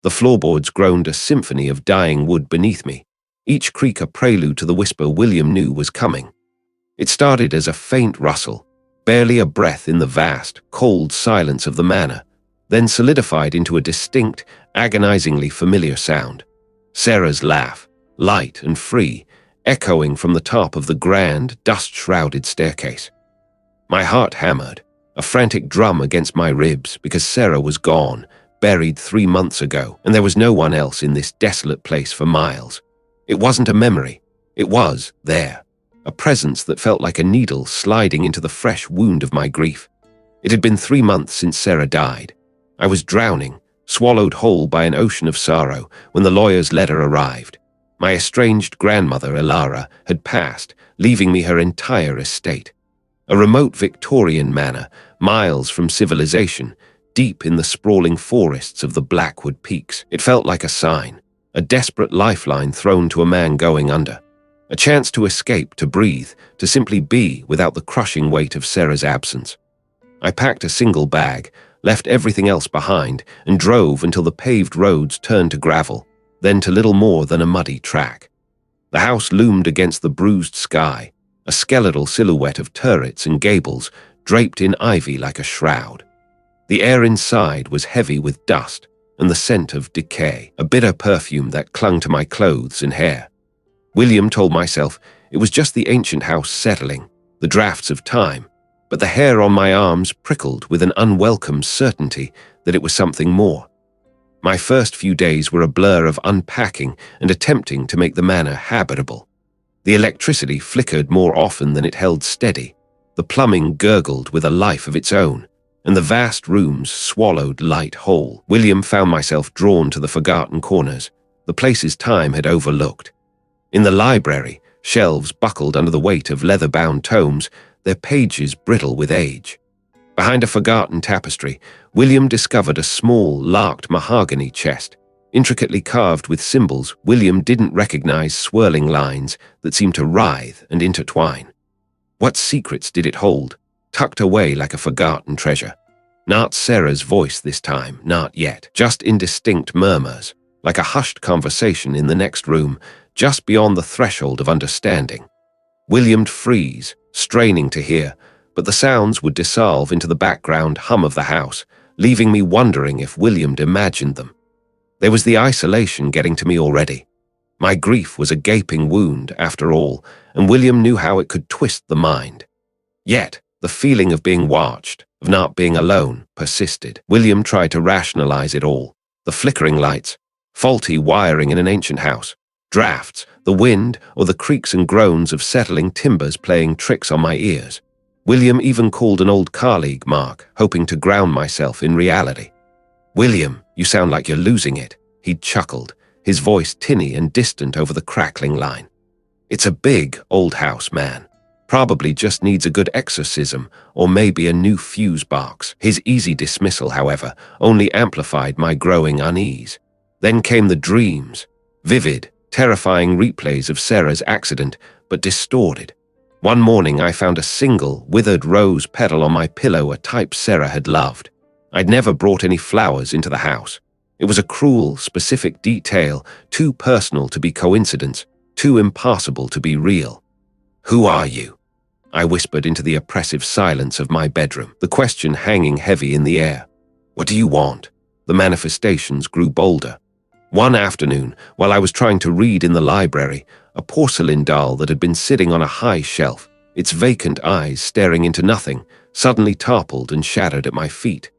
The floorboards groaned a symphony of dying wood beneath me, each creak a prelude to the whisper William knew was coming. It started as a faint rustle, barely a breath in the vast, cold silence of the manor, then solidified into a distinct, agonizingly familiar sound. Sarah's laugh, light and free, echoing from the top of the grand, dust-shrouded staircase. My heart hammered, a frantic drum against my ribs, because Sarah was gone, buried 3 months ago, and there was no one else in this desolate place for miles. It wasn't a memory. It was there, a presence that felt like a needle sliding into the fresh wound of my grief. It had been 3 months since Sarah died. I was drowning, swallowed whole by an ocean of sorrow, when the lawyer's letter arrived. My estranged grandmother, Elara, had passed, leaving me her entire estate. A remote Victorian manor, miles from civilization, deep in the sprawling forests of the Blackwood Peaks. It felt like a sign, a desperate lifeline thrown to a man going under. A chance to escape, to breathe, to simply be without the crushing weight of Sarah's absence. I packed a single bag, left everything else behind, and drove until the paved roads turned to gravel, then to little more than a muddy track. The house loomed against the bruised sky, a skeletal silhouette of turrets and gables draped in ivy like a shroud. The air inside was heavy with dust and the scent of decay, a bitter perfume that clung to my clothes and hair. William told myself it was just the ancient house settling, the drafts of time, but the hair on my arms prickled with an unwelcome certainty that it was something more. My first few days were a blur of unpacking and attempting to make the manor habitable. The electricity flickered more often than it held steady. The plumbing gurgled with a life of its own, and the vast rooms swallowed light whole. William found myself drawn to the forgotten corners, the places time had overlooked. In the library, shelves buckled under the weight of leather-bound tomes, their pages brittle with age. Behind a forgotten tapestry, William discovered a small, larked mahogany chest, intricately carved with symbols William didn't recognize, swirling lines that seemed to writhe and intertwine. What secrets did it hold, tucked away like a forgotten treasure? Not Sarah's voice this time, not yet. Just indistinct murmurs, like a hushed conversation in the next room, just beyond the threshold of understanding. William'd freeze, straining to hear, but the sounds would dissolve into the background hum of the house, leaving me wondering if William'd imagined them. There was the isolation getting to me already. My grief was a gaping wound, after all, and William knew how it could twist the mind. Yet, the feeling of being watched, of not being alone, persisted. William tried to rationalize it all. The flickering lights, faulty wiring in an ancient house, drafts, the wind, or the creaks and groans of settling timbers playing tricks on my ears. William even called an old colleague, Mark, hoping to ground myself in reality. "William, you sound like you're losing it," he'd chuckled, his voice tinny and distant over the crackling line. "It's a big, old house, man. Probably just needs a good exorcism, or maybe a new fuse box." His easy dismissal, however, only amplified my growing unease. Then came the dreams, vivid, terrifying replays of Sarah's accident, but distorted. One morning I found a single, withered rose petal on my pillow, a type Sarah had loved. I'd never brought any flowers into the house. It was a cruel, specific detail, too personal to be coincidence, too impossible to be real. "Who are you?" I whispered into the oppressive silence of my bedroom, the question hanging heavy in the air. "What do you want?" The manifestations grew bolder. One afternoon, while I was trying to read in the library, a porcelain doll that had been sitting on a high shelf, its vacant eyes staring into nothing, suddenly toppled and shattered at my feet.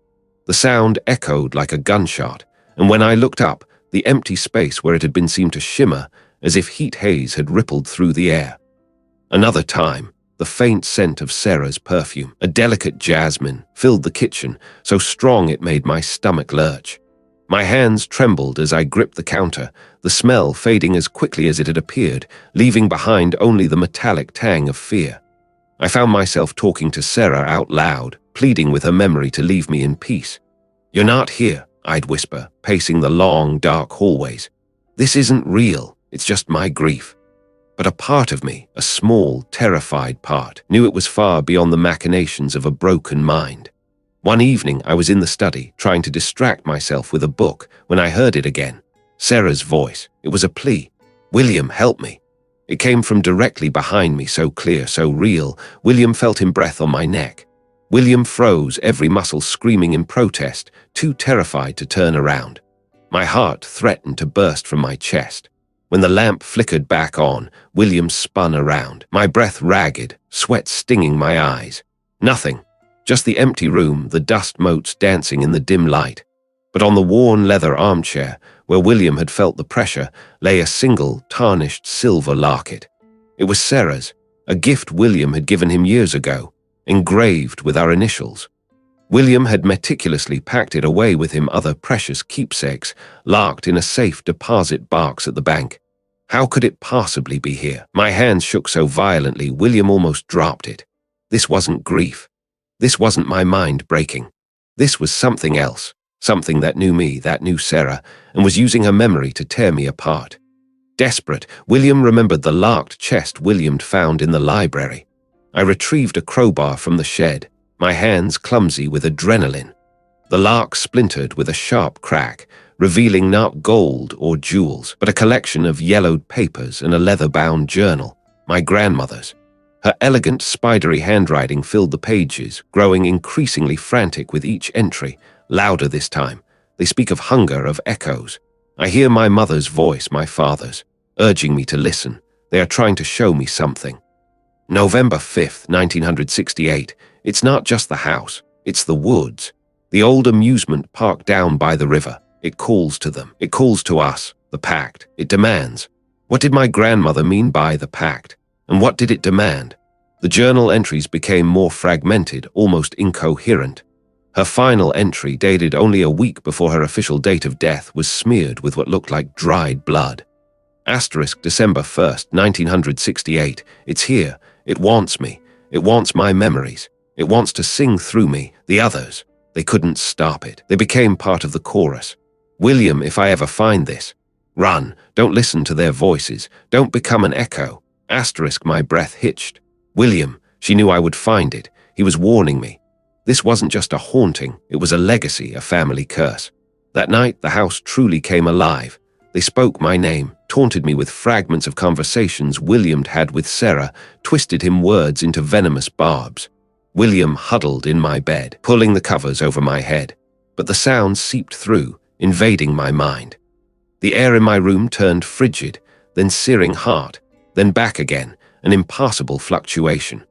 The sound echoed like a gunshot, and when I looked up, the empty space where it had been seemed to shimmer, as if heat haze had rippled through the air. Another time, the faint scent of Sarah's perfume, a delicate jasmine, filled the kitchen, so strong it made my stomach lurch. My hands trembled as I gripped the counter, the smell fading as quickly as it had appeared, leaving behind only the metallic tang of fear. I found myself talking to Sarah out loud, pleading with her memory to leave me in peace. "You're not here," I'd whisper, pacing the long, dark hallways. "This isn't real, it's just my grief." But a part of me, a small, terrified part, knew it was far beyond the machinations of a broken mind. One evening, I was in the study, trying to distract myself with a book, when I heard it again. Sarah's voice. It was a plea. "William, help me." It came from directly behind me, so clear, so real. William felt his breath on my neck. William froze, every muscle screaming in protest, too terrified to turn around. My heart threatened to burst from my chest. When the lamp flickered back on, William spun around, my breath ragged, sweat stinging my eyes. Nothing. Just the empty room, the dust motes dancing in the dim light. But on the worn leather armchair, where William had felt the pressure, lay a single, tarnished silver locket. It was Sarah's, a gift William had given him years ago, engraved with our initials. William had meticulously packed it away with him, other precious keepsakes, locked in a safe deposit box at the bank. How could it possibly be here? My hands shook so violently, William almost dropped it. This wasn't grief. This wasn't my mind breaking. This was something else, something that knew me, that knew Sarah, and was using her memory to tear me apart. Desperate, William remembered the locked chest William found in the library. I retrieved a crowbar from the shed, my hands clumsy with adrenaline. The lock splintered with a sharp crack, revealing not gold or jewels, but a collection of yellowed papers and a leather-bound journal, my grandmother's. Her elegant, spidery handwriting filled the pages, growing increasingly frantic with each entry, louder this time. They speak of hunger, of echoes. I hear my mother's voice, my father's, urging me to listen. They are trying to show me something. November 5th, 1968. It's not just the house, it's the woods. The old amusement park down by the river. It calls to them. It calls to us, the pact. It demands. What did my grandmother mean by the pact? And what did it demand? The journal entries became more fragmented, almost incoherent. Her final entry, dated only a week before her official date of death, was smeared with what looked like dried blood. Asterisk December 1st, 1968. It's here. It wants me. It wants my memories. It wants to sing through me, the others. They couldn't stop it. They became part of the chorus. William, if I ever find this, run. Don't listen to their voices. Don't become an echo. Asterisk, my breath hitched. William, she knew I would find it. He was warning me. This wasn't just a haunting, it was a legacy, a family curse. That night, the house truly came alive. They spoke my name, taunted me with fragments of conversations William had with Sarah, twisted him words into venomous barbs. William huddled in my bed, pulling the covers over my head. But the sounds seeped through, invading my mind. The air in my room turned frigid, then searing hot, then back again, an impassable fluctuation.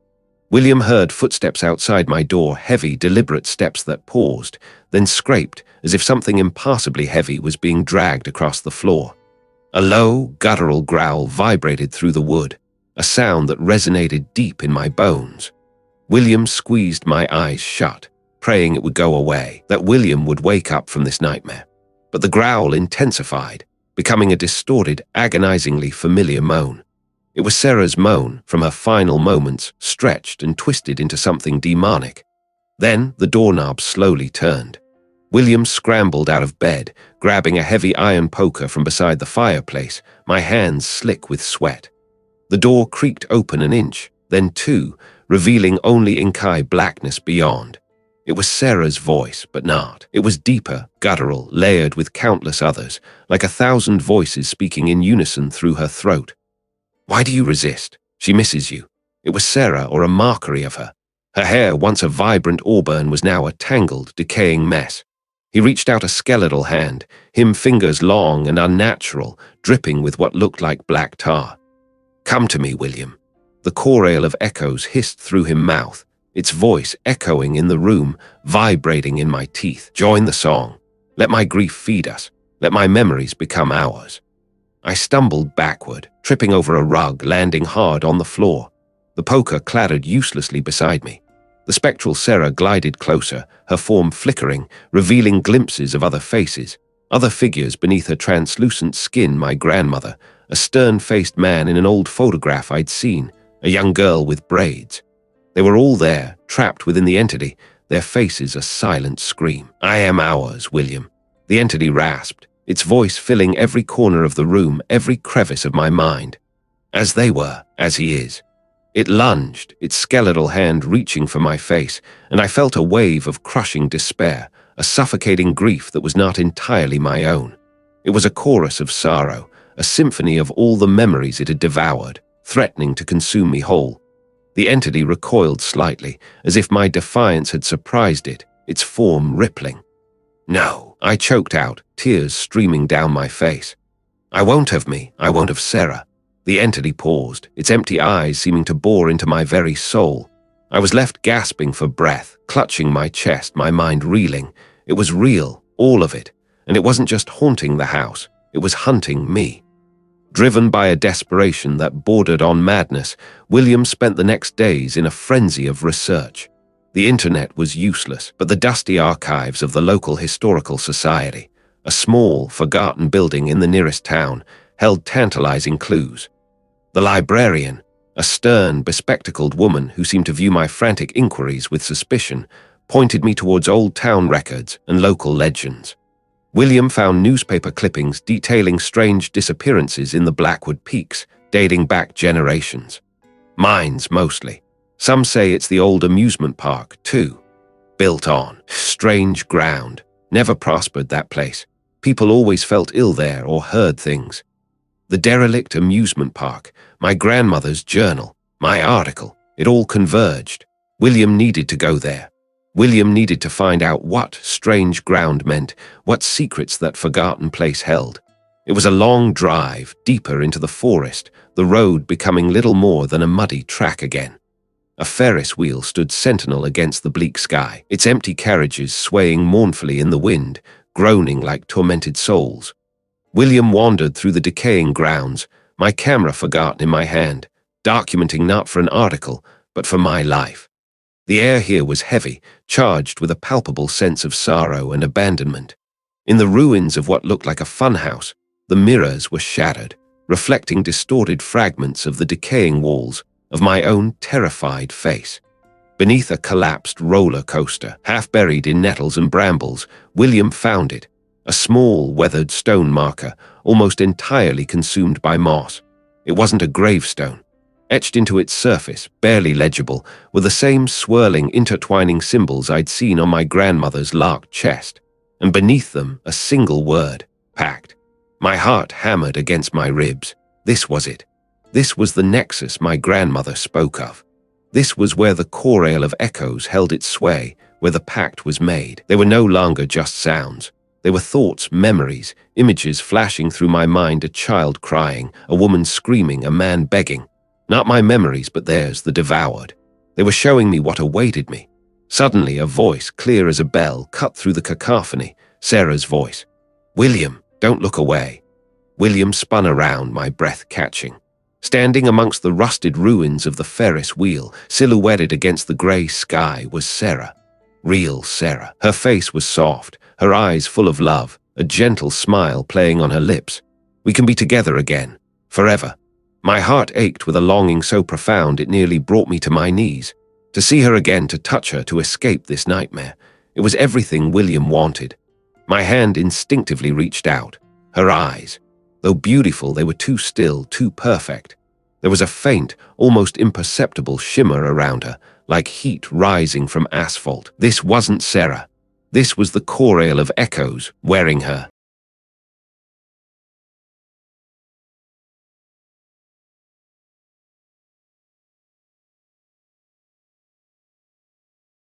William heard footsteps outside my door, heavy, deliberate steps that paused, then scraped, as if something impassably heavy was being dragged across the floor. A low, guttural growl vibrated through the wood, a sound that resonated deep in my bones. William squeezed my eyes shut, praying it would go away, that William would wake up from this nightmare. But the growl intensified, becoming a distorted, agonizingly familiar moan. It was Sarah's moan, from her final moments, stretched and twisted into something demonic. Then the doorknob slowly turned. William scrambled out of bed, grabbing a heavy iron poker from beside the fireplace, my hands slick with sweat. The door creaked open an inch, then two, revealing only inky blackness beyond. It was Sarah's voice, but not. It was deeper, guttural, layered with countless others, like 1,000 voices speaking in unison through her throat. Why do you resist? She misses you. It was Sarah, or a mockery of her. Her hair, once a vibrant auburn, was now a tangled, decaying mess. He reached out a skeletal hand, him fingers long and unnatural, dripping with what looked like black tar. Come to me, William. The chorale of echoes hissed through his mouth, its voice echoing in the room, vibrating in my teeth. Join the song. Let my grief feed us. Let my memories become ours. I stumbled backward, tripping over a rug, landing hard on the floor. The poker clattered uselessly beside me. The spectral Sarah glided closer, her form flickering, revealing glimpses of other faces, other figures beneath her translucent skin. My grandmother, a stern-faced man in an old photograph I'd seen, a young girl with braids. They were all there, trapped within the entity, their faces a silent scream. I am ours, William. The entity rasped, its voice filling every corner of the room, every crevice of my mind. As they were, as he is. It lunged, its skeletal hand reaching for my face, and I felt a wave of crushing despair, a suffocating grief that was not entirely my own. It was a chorus of sorrow, a symphony of all the memories it had devoured, threatening to consume me whole. The entity recoiled slightly, as if my defiance had surprised it, its form rippling. "No," I choked out, tears streaming down my face. "I won't have me, I won't have Sarah." The entity paused, its empty eyes seeming to bore into my very soul. I was left gasping for breath, clutching my chest, my mind reeling. It was real, all of it, and it wasn't just haunting the house, it was hunting me. Driven by a desperation that bordered on madness, William spent the next days in a frenzy of research. The internet was useless, but the dusty archives of the local historical society, a small, forgotten building in the nearest town, held tantalizing clues. The librarian, a stern, bespectacled woman who seemed to view my frantic inquiries with suspicion, pointed me towards old town records and local legends. William found newspaper clippings detailing strange disappearances in the Blackwood Peaks, dating back generations. Mines, mostly. Some say it's the old amusement park, too. Built on strange ground. Never prospered, that place. People always felt ill there or heard things. The derelict amusement park, my grandmother's journal, my article, it all converged. William needed to go there. William needed to find out what strange ground meant, what secrets that forgotten place held. It was a long drive, deeper into the forest, the road becoming little more than a muddy track again. A Ferris wheel stood sentinel against the bleak sky, its empty carriages swaying mournfully in the wind, groaning like tormented souls. William wandered through the decaying grounds, my camera forgotten in my hand, documenting not for an article, but for my life. The air here was heavy, charged with a palpable sense of sorrow and abandonment. In the ruins of what looked like a funhouse, the mirrors were shattered, reflecting distorted fragments of the decaying walls, of my own terrified face. Beneath a collapsed roller coaster, half buried in nettles and brambles, William found it, a small, weathered stone marker, almost entirely consumed by moss. It wasn't a gravestone. Etched into its surface, barely legible, were the same swirling, intertwining symbols I'd seen on my grandmother's lark chest, and beneath them a single word, pact. My heart hammered against my ribs. This was it. This was the nexus my grandmother spoke of. This was where the chorale of echoes held its sway, where the pact was made. They were no longer just sounds. They were thoughts, memories, images flashing through my mind, a child crying, a woman screaming, a man begging. Not my memories, but theirs, the devoured. They were showing me what awaited me. Suddenly, a voice, clear as a bell, cut through the cacophony, Sarah's voice. "William, don't look away." William spun around, my breath catching. Standing amongst the rusted ruins of the Ferris wheel, silhouetted against the grey sky, was Sarah. Real Sarah. Her face was soft, her eyes full of love, a gentle smile playing on her lips. "We can be together again, forever." My heart ached with a longing so profound it nearly brought me to my knees. To see her again, to touch her, to escape this nightmare. It was everything William wanted. My hand instinctively reached out. Her eyes. Though beautiful, they were too still, too perfect. There was a faint, almost imperceptible shimmer around her, like heat rising from asphalt. This wasn't Sarah. This was the chorale of echoes, wearing her,